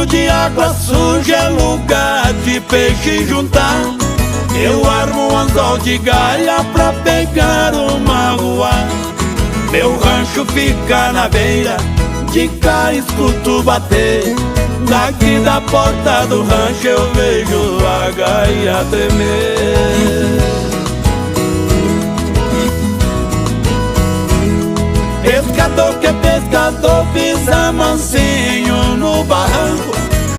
Riacho de água suja é lugar de peixe juntar. Eu armo um anzol de galha pra pegar uma rua. Meu rancho fica na beira, de cá escuto bater. Daqui da porta do rancho eu vejo a gaia tremer. Pescador que é pescador pisa mansinho no barranco.